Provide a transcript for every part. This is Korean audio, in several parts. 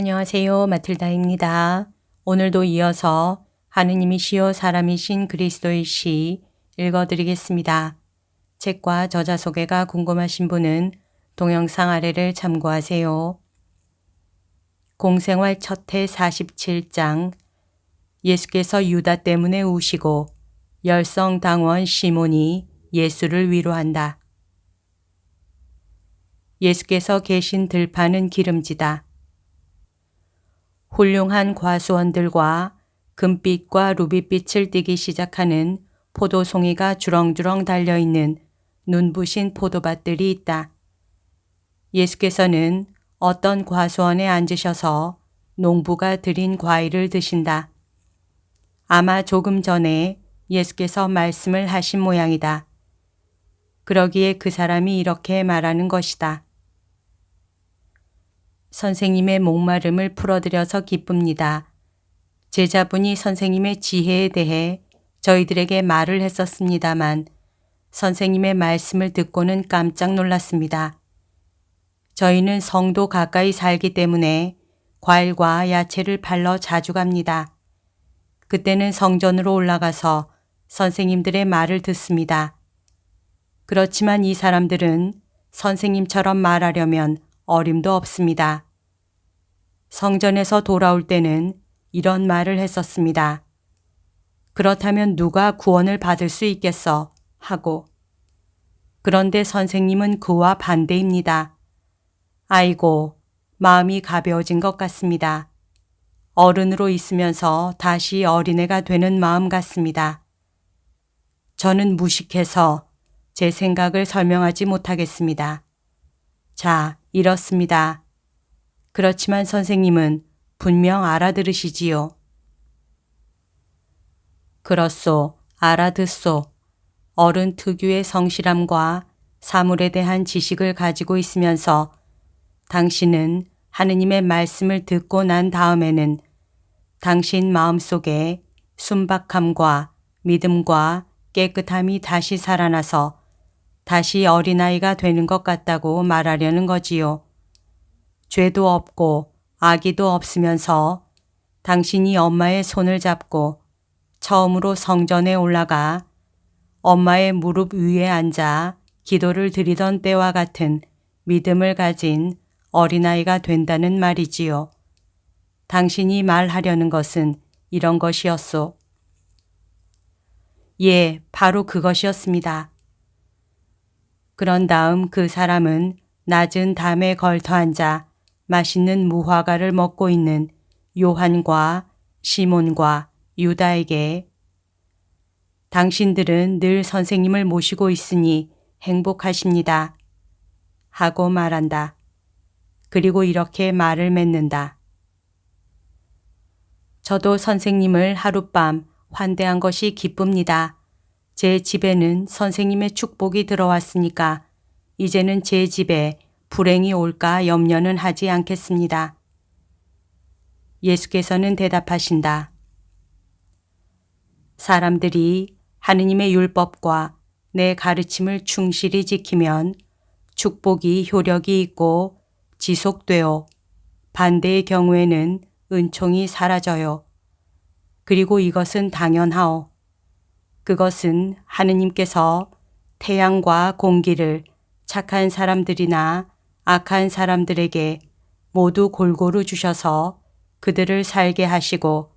안녕하세요. 마틀다입니다. 오늘도 이어서 하느님이시요 사람이신 그리스도의 시 읽어드리겠습니다. 책과 저자 소개가 궁금하신 분은 동영상 아래를 참고하세요. 공생활 첫해 47장 예수께서 유다 때문에 우시고 열성당원 시몬이 예수를 위로한다. 예수께서 계신 들판은 기름지다. 훌륭한 과수원들과 금빛과 루비빛을 띠기 시작하는 포도송이가 주렁주렁 달려있는 눈부신 포도밭들이 있다. 예수께서는 어떤 과수원에 앉으셔서 농부가 들인 과일을 드신다. 아마 조금 전에 예수께서 말씀을 하신 모양이다. 그러기에 그 사람이 이렇게 말하는 것이다. 선생님의 목마름을 풀어드려서 기쁩니다. 제자분이 선생님의 지혜에 대해 저희들에게 말을 했었습니다만 선생님의 말씀을 듣고는 깜짝 놀랐습니다. 저희는 성도 가까이 살기 때문에 과일과 야채를 팔러 자주 갑니다. 그때는 성전으로 올라가서 선생님들의 말을 듣습니다. 그렇지만 이 사람들은 선생님처럼 말하려면 어림도 없습니다. 성전에서 돌아올 때는 이런 말을 했었습니다. 그렇다면 누가 구원을 받을 수 있겠어? 하고. 그런데 선생님은 그와 반대입니다. 아이고, 마음이 가벼워진 것 같습니다. 어른으로 있으면서 다시 어린애가 되는 마음 같습니다. 저는 무식해서 제 생각을 설명하지 못하겠습니다. 자, 이렇습니다. 그렇지만 선생님은 분명 알아들으시지요. 그렇소, 알아듣소. 어른 특유의 성실함과 사물에 대한 지식을 가지고 있으면서 당신은 하느님의 말씀을 듣고 난 다음에는 당신 마음속에 순박함과 믿음과 깨끗함이 다시 살아나서 다시 어린아이가 되는 것 같다고 말하려는 거지요. 죄도 없고 악의도 없으면서 당신이 엄마의 손을 잡고 처음으로 성전에 올라가 엄마의 무릎 위에 앉아 기도를 드리던 때와 같은 믿음을 가진 어린아이가 된다는 말이지요. 당신이 말하려는 것은 이런 것이었소. 예, 바로 그것이었습니다. 그런 다음 그 사람은 낮은 담에 걸터 앉아 맛있는 무화과를 먹고 있는 요한과 시몬과 유다에게 당신들은 늘 선생님을 모시고 있으니 행복하십니다. 하고 말한다. 그리고 이렇게 말을 맺는다. 저도 선생님을 하룻밤 환대한 것이 기쁩니다. 제 집에는 선생님의 축복이 들어왔으니까 이제는 제 집에 불행이 올까 염려는 하지 않겠습니다. 예수께서는 대답하신다. 사람들이 하느님의 율법과 내 가르침을 충실히 지키면 축복이 효력이 있고 지속되어 반대의 경우에는 은총이 사라져요. 그리고 이것은 당연하오. 그것은 하느님께서 태양과 공기를 착한 사람들이나 악한 사람들에게 모두 골고루 주셔서 그들을 살게 하시고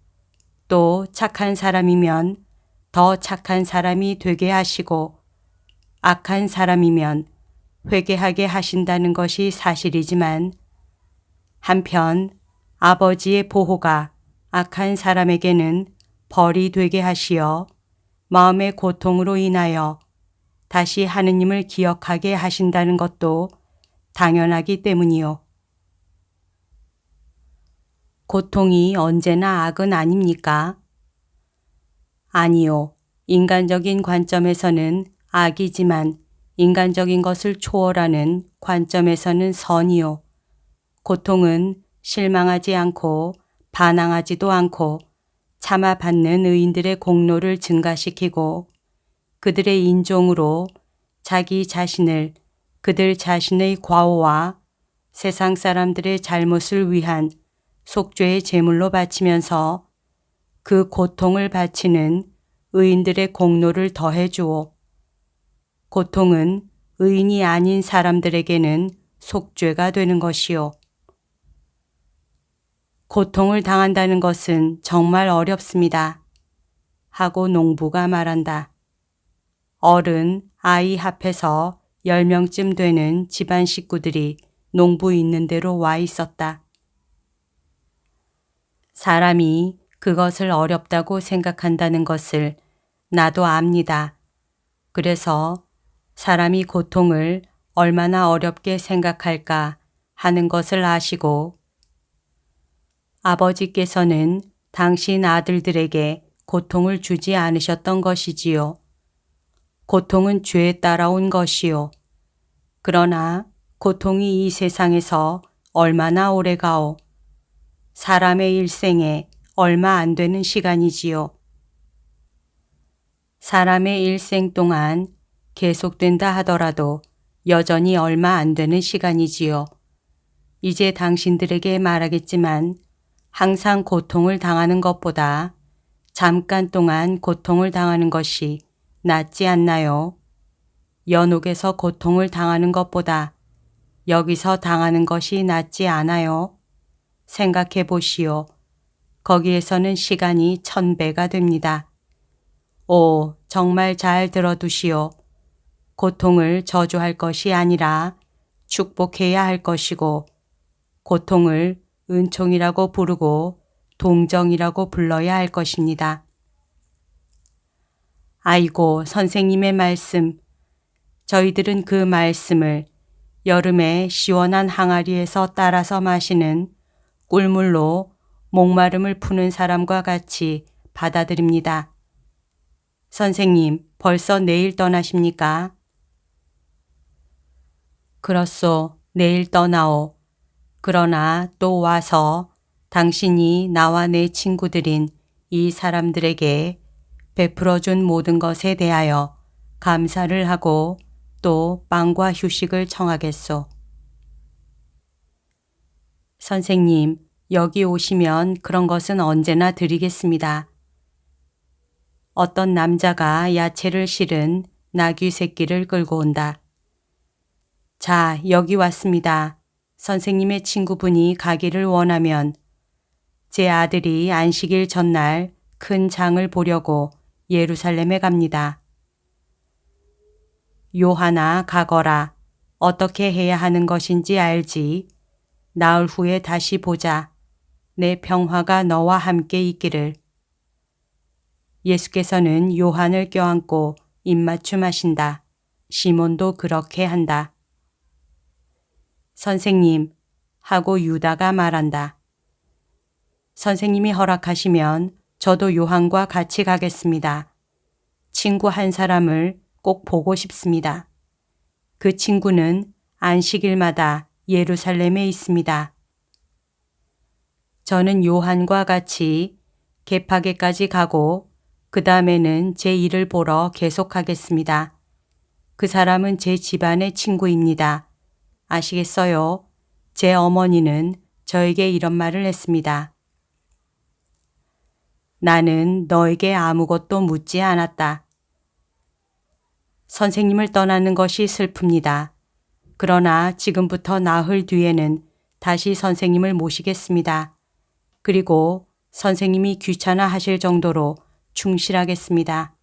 또 착한 사람이면 더 착한 사람이 되게 하시고 악한 사람이면 회개하게 하신다는 것이 사실이지만 한편 아버지의 보호가 악한 사람에게는 벌이 되게 하시어 마음의 고통으로 인하여 다시 하느님을 기억하게 하신다는 것도 당연하기 때문이요. 고통이 언제나 악은 아닙니까? 아니요. 인간적인 관점에서는 악이지만 인간적인 것을 초월하는 관점에서는 선이요. 고통은 실망하지 않고 반항하지도 않고 참아받는 의인들의 공로를 증가시키고 그들의 인종으로 자기 자신을 그들 자신의 과오와 세상 사람들의 잘못을 위한 속죄의 제물로 바치면서 그 고통을 바치는 의인들의 공로를 더해 주오. 고통은 의인이 아닌 사람들에게는 속죄가 되는 것이요. 고통을 당한다는 것은 정말 어렵습니다. 하고 농부가 말한다. 어른, 아이 합해서 10명쯤 되는 집안 식구들이 농부 있는 데로 와 있었다. 사람이 그것을 어렵다고 생각한다는 것을 나도 압니다. 그래서 사람이 고통을 얼마나 어렵게 생각할까 하는 것을 아시고 아버지께서는 당신 아들들에게 고통을 주지 않으셨던 것이지요. 고통은 죄에 따라온 것이요. 그러나 고통이 이 세상에서 얼마나 오래가오. 사람의 일생에 얼마 안 되는 시간이지요. 사람의 일생 동안 계속된다 하더라도 여전히 얼마 안 되는 시간이지요. 이제 당신들에게 말하겠지만 항상 고통을 당하는 것보다 잠깐 동안 고통을 당하는 것이 낫지 않나요? 연옥에서 고통을 당하는 것보다 여기서 당하는 것이 낫지 않아요? 생각해 보시오. 거기에서는 시간이 1000배가 됩니다. 오, 정말 잘 들어두시오. 고통을 저주할 것이 아니라 축복해야 할 것이고 고통을 은총이라고 부르고 동정이라고 불러야 할 것입니다. 아이고, 선생님의 말씀. 저희들은 그 말씀을 여름에 시원한 항아리에서 따라서 마시는 꿀물로 목마름을 푸는 사람과 같이 받아들입니다. 선생님, 벌써 내일 떠나십니까? 그렇소, 내일 떠나오. 그러나 또 와서 당신이 나와 내 친구들인 이 사람들에게 베풀어준 모든 것에 대하여 감사를 하고 또 빵과 휴식을 청하겠소. 선생님, 여기 오시면 그런 것은 언제나 드리겠습니다. 어떤 남자가 야채를 실은 나귀 새끼를 끌고 온다. 자, 여기 왔습니다. 선생님의 친구분이 가기를 원하면 제 아들이 안식일 전날 큰 장을 보려고 예루살렘에 갑니다. 요하나 가거라. 어떻게 해야 하는 것인지 알지. 나흘 후에 다시 보자. 내 평화가 너와 함께 있기를. 예수께서는 요한을 껴안고 입맞춤하신다. 시몬도 그렇게 한다. 선생님, 하고 유다가 말한다. 선생님이 허락하시면 저도 요한과 같이 가겠습니다. 친구 한 사람을 꼭 보고 싶습니다. 그 친구는 안식일마다 예루살렘에 있습니다. 저는 요한과 같이 개파게까지 가고 그 다음에는 제 일을 보러 계속하겠습니다. 그 사람은 제 집안의 친구입니다. 아시겠어요? 제 어머니는 저에게 이런 말을 했습니다. 나는 너에게 아무것도 묻지 않았다. 선생님을 떠나는 것이 슬픕니다. 그러나 지금부터 나흘 뒤에는 다시 선생님을 모시겠습니다. 그리고 선생님이 귀찮아 하실 정도로 충실하겠습니다.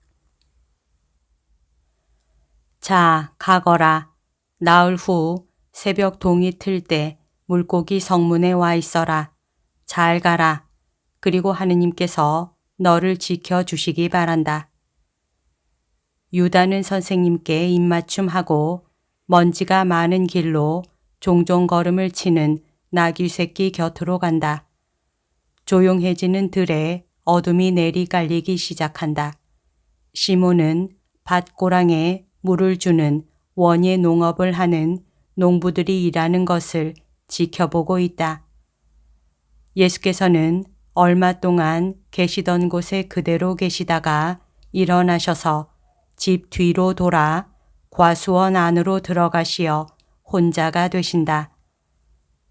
자, 가거라. 나흘 후 새벽 동이 틀 때 물고기 성문에 와 있어라. 잘 가라. 그리고 하느님께서 너를 지켜주시기 바란다. 유다는 선생님께 입맞춤하고 먼지가 많은 길로 종종 걸음을 치는 나귀 새끼 곁으로 간다. 조용해지는 들에 어둠이 내리 깔리기 시작한다. 시몬은 밭고랑에 물을 주는 원예 농업을 하는 농부들이 일하는 것을 지켜보고 있다. 예수께서는 얼마 동안 계시던 곳에 그대로 계시다가 일어나셔서 집 뒤로 돌아 과수원 안으로 들어가시어 혼자가 되신다.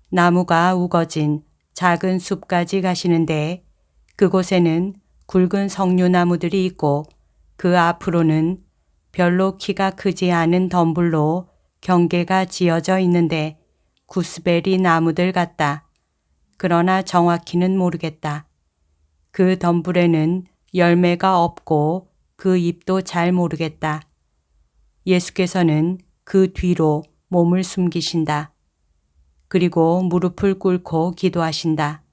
나무가 우거진 작은 숲까지 가시는데 그곳에는 굵은 석류나무들이 있고 그 앞으로는 별로 키가 크지 않은 덤불로 경계가 지어져 있는데 구스베리 나무들 같다. 그러나 정확히는 모르겠다. 그 덤불에는 열매가 없고 그 잎도 잘 모르겠다. 예수께서는 그 뒤로 몸을 숨기신다. 그리고 무릎을 꿇고 기도하신다.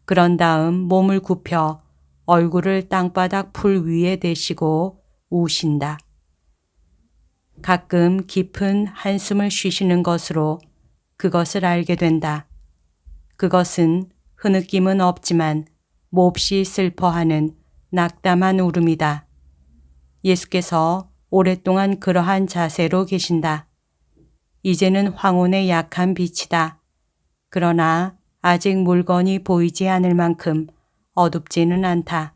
그런 다음 몸을 굽혀 얼굴을 땅바닥 풀 위에 대시고 우신다. 가끔 깊은 한숨을 쉬시는 것으로 그것을 알게 된다. 그것은 흐느낌은 없지만 몹시 슬퍼하는 낙담한 울음이다. 예수께서 오랫동안 그러한 자세로 계신다. 이제는 황혼의 약한 빛이다. 그러나 아직 물건이 보이지 않을 만큼 어둡지는 않다.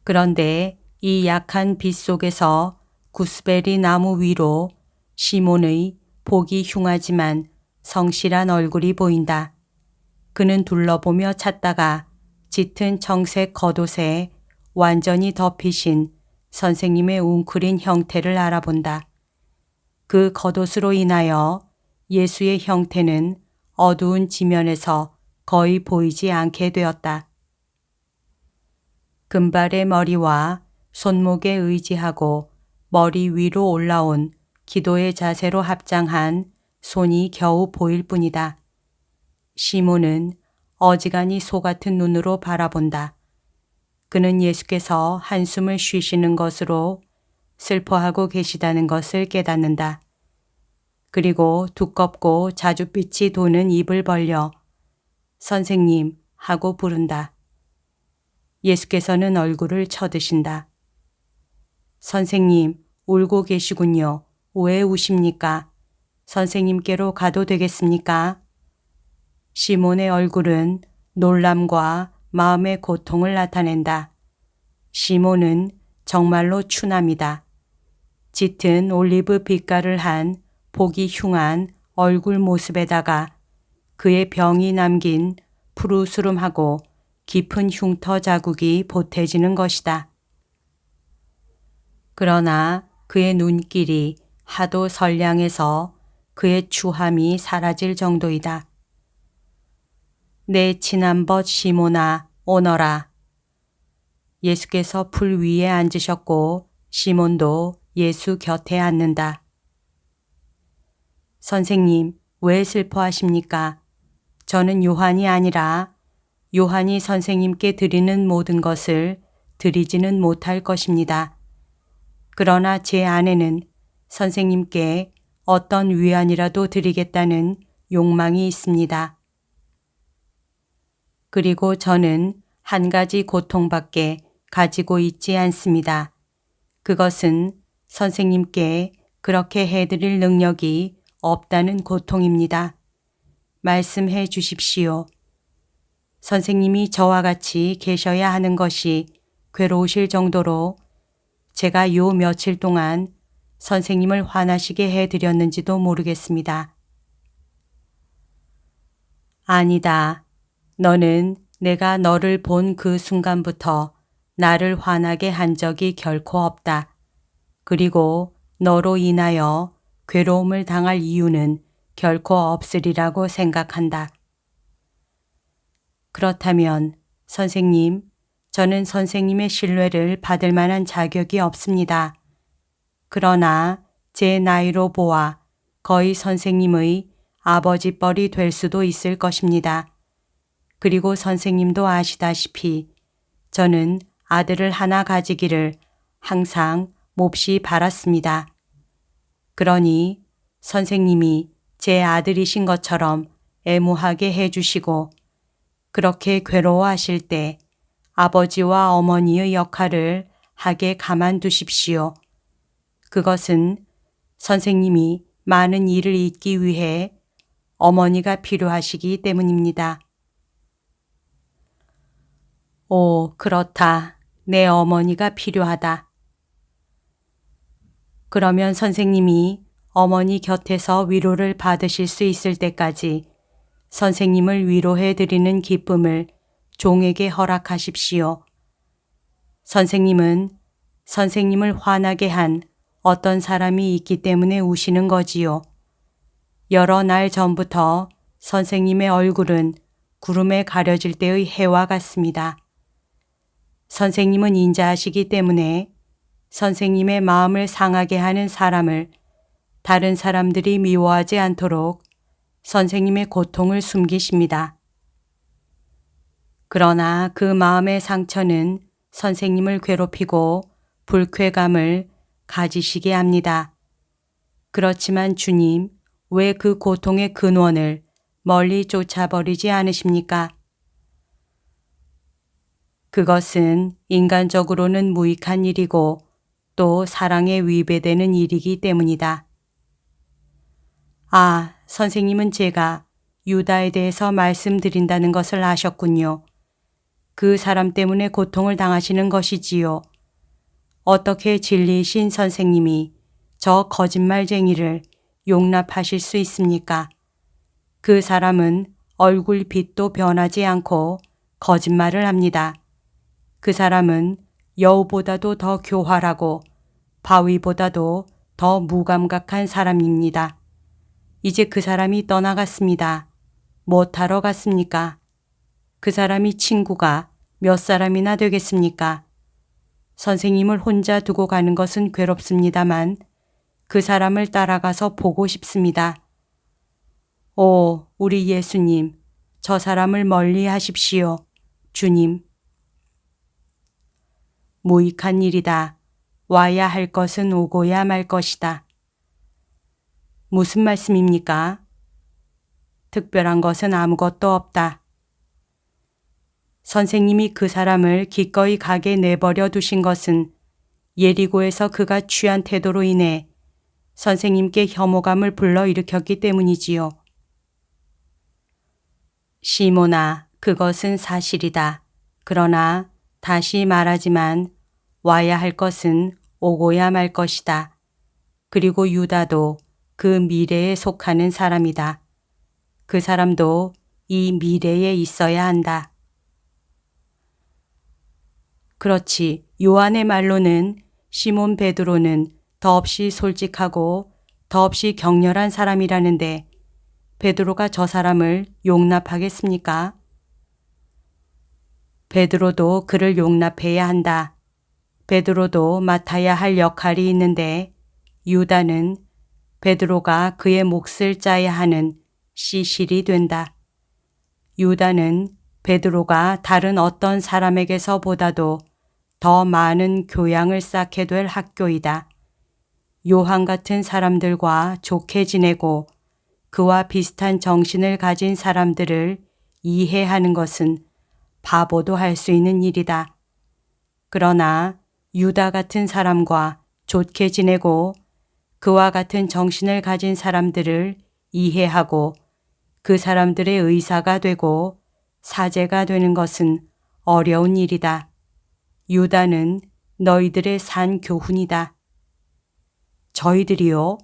그런데 이 약한 빛 속에서 구스베리 나무 위로 시몬의 보기 흉하지만 성실한 얼굴이 보인다. 그는 둘러보며 찾다가 짙은 청색 겉옷에 완전히 덮이신 선생님의 웅크린 형태를 알아본다. 그 겉옷으로 인하여 예수의 형태는 어두운 지면에서 거의 보이지 않게 되었다. 금발의 머리와 손목에 의지하고 머리 위로 올라온 기도의 자세로 합장한 손이 겨우 보일 뿐이다. 시몬은 어지간히 소 같은 눈으로 바라본다. 그는 예수께서 한숨을 쉬시는 것으로 슬퍼하고 계시다는 것을 깨닫는다. 그리고 두껍고 자줏빛이 도는 입을 벌려 선생님 하고 부른다. 예수께서는 얼굴을 쳐드신다. 선생님, 울고 계시군요. 왜 우십니까? 선생님께로 가도 되겠습니까? 시몬의 얼굴은 놀람과 마음의 고통을 나타낸다. 시몬은 정말로 추남이다. 짙은 올리브 빛깔을 한 보기 흉한 얼굴 모습에다가 그의 병이 남긴 푸르스름하고 깊은 흉터 자국이 보태지는 것이다. 그러나 그의 눈길이 하도 선량해서 그의 추함이 사라질 정도이다. 내 친한 벗 시몬아 오너라. 예수께서 풀 위에 앉으셨고 시몬도 예수 곁에 앉는다. 선생님, 왜 슬퍼하십니까? 저는 요한이 아니라 요한이 선생님께 드리는 모든 것을 드리지는 못할 것입니다. 그러나 제 안에는 선생님께 어떤 위안이라도 드리겠다는 욕망이 있습니다. 그리고 저는 한 가지 고통밖에 가지고 있지 않습니다. 그것은 선생님께 그렇게 해드릴 능력이 없다는 고통입니다. 말씀해 주십시오. 선생님이 저와 같이 계셔야 하는 것이 괴로우실 정도로 제가 요 며칠 동안 선생님을 화나시게 해드렸는지도 모르겠습니다. 아니다. 너는 내가 너를 본 그 순간부터 나를 화나게 한 적이 결코 없다. 그리고 너로 인하여 괴로움을 당할 이유는 결코 없으리라고 생각한다. 그렇다면 선생님, 저는 선생님의 신뢰를 받을 만한 자격이 없습니다. 그러나 제 나이로 보아 거의 선생님의 아버지뻘이 될 수도 있을 것입니다. 그리고 선생님도 아시다시피 저는 아들을 하나 가지기를 항상 몹시 바랐습니다. 그러니 선생님이 제 아들이신 것처럼 애무하게 해주시고 그렇게 괴로워하실 때 아버지와 어머니의 역할을 하게 가만두십시오. 그것은 선생님이 많은 일을 잊기 위해 어머니가 필요하시기 때문입니다. 오, 그렇다. 내 어머니가 필요하다. 그러면 선생님이 어머니 곁에서 위로를 받으실 수 있을 때까지 선생님을 위로해 드리는 기쁨을 종에게 허락하십시오. 선생님은 선생님을 화나게 한 어떤 사람이 있기 때문에 우시는 거지요. 여러 날 전부터 선생님의 얼굴은 구름에 가려질 때의 해와 같습니다. 선생님은 인자하시기 때문에 선생님의 마음을 상하게 하는 사람을 다른 사람들이 미워하지 않도록 선생님의 고통을 숨기십니다. 그러나 그 마음의 상처는 선생님을 괴롭히고 불쾌감을 가지시게 합니다. 그렇지만 주님, 왜 그 고통의 근원을 멀리 쫓아버리지 않으십니까? 그것은 인간적으로는 무익한 일이고 또 사랑에 위배되는 일이기 때문이다. 아, 선생님은 제가 유다에 대해서 말씀드린다는 것을 아셨군요. 그 사람 때문에 고통을 당하시는 것이지요. 어떻게 진리이신 선생님이 저 거짓말쟁이를 용납하실 수 있습니까? 그 사람은 얼굴 빛도 변하지 않고 거짓말을 합니다. 그 사람은 여우보다도 더 교활하고 바위보다도 더 무감각한 사람입니다. 이제 그 사람이 떠나갔습니다. 못하러 갔습니까? 그 사람이 친구가 몇 사람이나 되겠습니까? 선생님을 혼자 두고 가는 것은 괴롭습니다만 그 사람을 따라가서 보고 싶습니다. 오, 우리 예수님, 저 사람을 멀리 하십시오. 주님. 무익한 일이다. 와야 할 것은 오고야 말 것이다. 무슨 말씀입니까? 특별한 것은 아무것도 없다. 선생님이 그 사람을 기꺼이 가게 내버려 두신 것은 예리고에서 그가 취한 태도로 인해 선생님께 혐오감을 불러일으켰기 때문이지요. 시몬아, 그것은 사실이다. 그러나 다시 말하지만 와야 할 것은 오고야 말 것이다. 그리고 유다도 그 미래에 속하는 사람이다. 그 사람도 이 미래에 있어야 한다. 그렇지. 요한의 말로는 시몬 베드로는 더없이 솔직하고 더없이 격렬한 사람이라는데 베드로가 저 사람을 용납하겠습니까? 베드로도 그를 용납해야 한다. 베드로도 맡아야 할 역할이 있는데 유다는 베드로가 그의 몫을 짜야 하는 시실이 된다. 유다는 베드로가 다른 어떤 사람에게서보다도 더 많은 교양을 쌓게 될 학교이다. 요한 같은 사람들과 좋게 지내고 그와 비슷한 정신을 가진 사람들을 이해하는 것은 바보도 할 수 있는 일이다. 그러나 유다 같은 사람과 좋게 지내고 그와 같은 정신을 가진 사람들을 이해하고 그 사람들의 의사가 되고 사제가 되는 것은 어려운 일이다. 유다는 너희들의 산 교훈이다. 저희들이요?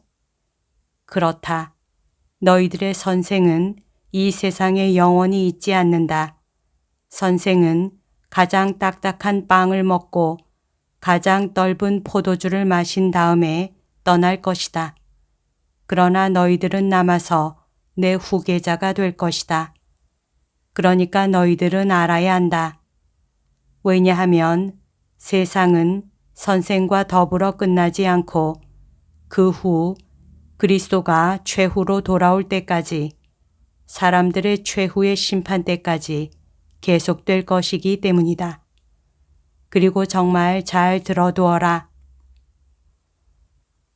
그렇다. 너희들의 선생은 이 세상에 영원히 있지 않는다. 선생은 가장 딱딱한 빵을 먹고 가장 떫은 포도주를 마신 다음에 떠날 것이다. 그러나 너희들은 남아서 내 후계자가 될 것이다. 그러니까 너희들은 알아야 한다. 왜냐하면 세상은 선생과 더불어 끝나지 않고 그 후 그리스도가 최후로 돌아올 때까지 사람들의 최후의 심판 때까지 계속될 것이기 때문이다. 그리고 정말 잘 들어두어라.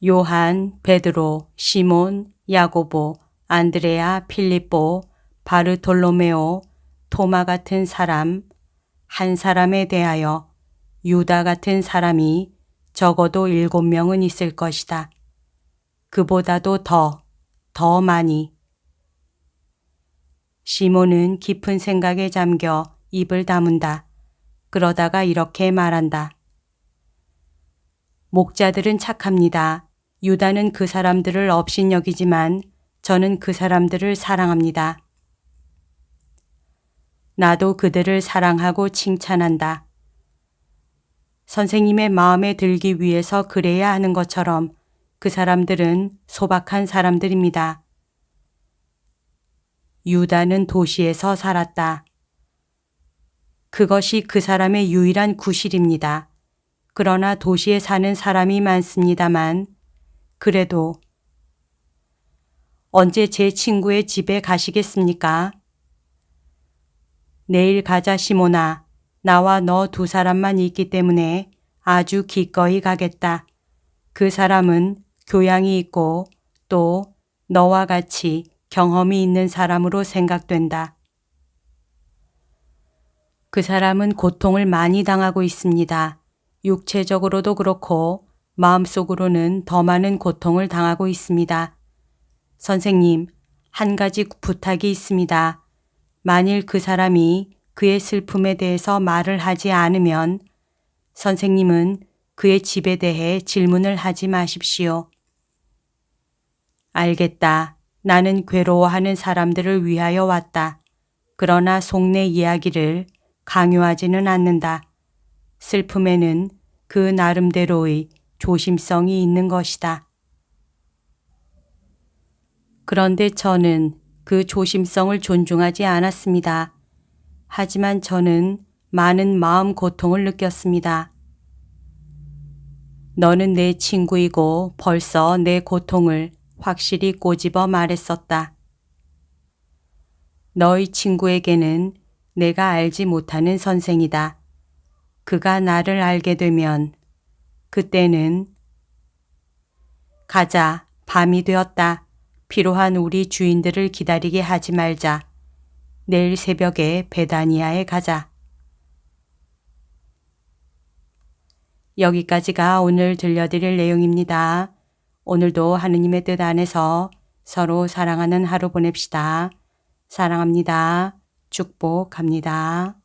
요한, 베드로, 시몬, 야고보, 안드레아, 필립보, 바르톨로메오, 토마 같은 사람, 한 사람에 대하여 유다 같은 사람이 적어도 7명은 있을 것이다. 그보다도 더 많이. 시몬은 깊은 생각에 잠겨 입을 다문다. 그러다가 이렇게 말한다. 목자들은 착합니다. 유다는 그 사람들을 업신여기지만 저는 그 사람들을 사랑합니다. 나도 그들을 사랑하고 칭찬한다. 선생님의 마음에 들기 위해서 그래야 하는 것처럼 그 사람들은 소박한 사람들입니다. 유다는 도시에서 살았다. 그것이 그 사람의 유일한 구실입니다. 그러나 도시에 사는 사람이 많습니다만 그래도 언제 제 친구의 집에 가시겠습니까? 내일 가자 시모나. 나와 너 두 사람만 있기 때문에 아주 기꺼이 가겠다. 그 사람은 교양이 있고 또 너와 같이 경험이 있는 사람으로 생각된다. 그 사람은 고통을 많이 당하고 있습니다. 육체적으로도 그렇고 마음속으로는 더 많은 고통을 당하고 있습니다. 선생님, 한 가지 부탁이 있습니다. 만일 그 사람이 그의 슬픔에 대해서 말을 하지 않으면 선생님은 그의 집에 대해 질문을 하지 마십시오. 알겠다. 나는 괴로워하는 사람들을 위하여 왔다. 그러나 속내 이야기를 강요하지는 않는다. 슬픔에는 그 나름대로의 조심성이 있는 것이다. 그런데 저는 그 조심성을 존중하지 않았습니다. 하지만 저는 많은 마음 고통을 느꼈습니다. 너는 내 친구이고 벌써 내 고통을 확실히 꼬집어 말했었다. 너희 친구에게는 내가 알지 못하는 선생이다. 그가 나를 알게 되면 그때는 가자. 밤이 되었다. 필요한 우리 주인들을 기다리게 하지 말자. 내일 새벽에 베다니아에 가자. 여기까지가 오늘 들려드릴 내용입니다. 오늘도 하느님의 뜻 안에서 서로 사랑하는 하루 보냅시다. 사랑합니다. 축복합니다.